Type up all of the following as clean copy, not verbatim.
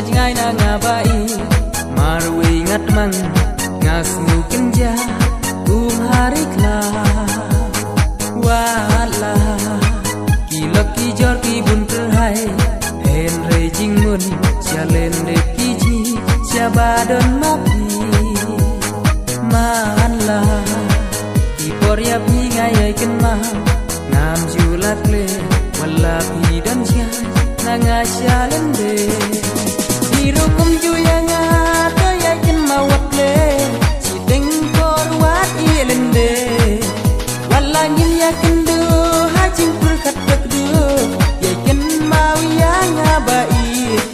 ngay na nga bai marwe ngat mang ngas mu kenja hari kla wala kilak ki jor ki bun terhai hen re jing mun sia len de ki ji sia badon mapi man la ki por ya pi ngai ai ken ma ngam julat le wala pi dan sia na nga sia len de hiru kum ju ya nga to ya ken ma wat le si teng por wat i len de wala ngin ya ken du ha jing pur khat dak du ya ken ma ya nga bai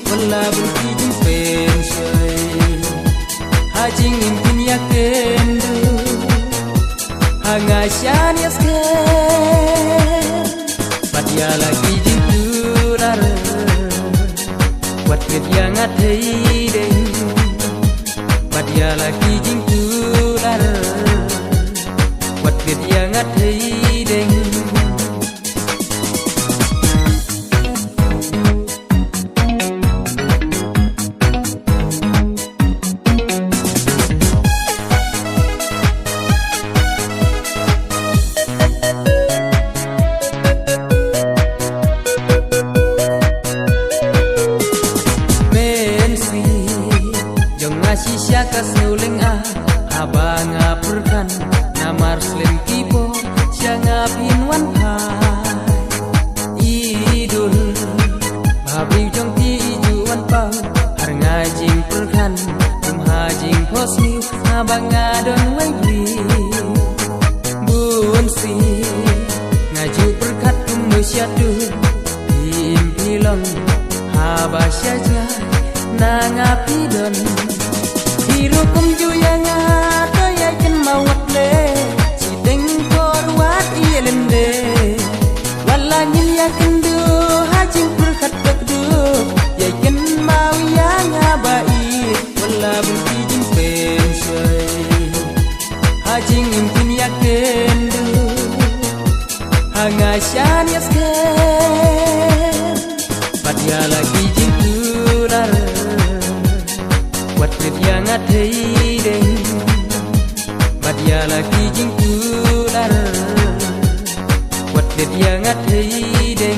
wala bul ki jing pen shai ha jing in kin ya ken du ha nga sha ni ske pat ya la ki jing du rar wat ket ya nga thei de pat ya la ki jing du rar wat ket ya nga thei de Shisha kas nuling habang apurkan namar slim kipo sianga pinwan pai idul babi jong ti juan pau har ngajing purkan hajing posni habang adon wai bli bun si ngaju perkat musyadu impilong habasyaja nangapi don hiru kum ju ya nga to ya ken mawat le si teng por wat i len de wala ngin ya ken du ha jing pur khat dak du ya ken mau ya nga bai wala bul ki jing pen shai ha jing in kin ya ken du ha nga sha ni ske pat ya la ki jing du rar wat ket ya nga thei de bat ya la ki jing tu dar wat ket ya nga thei de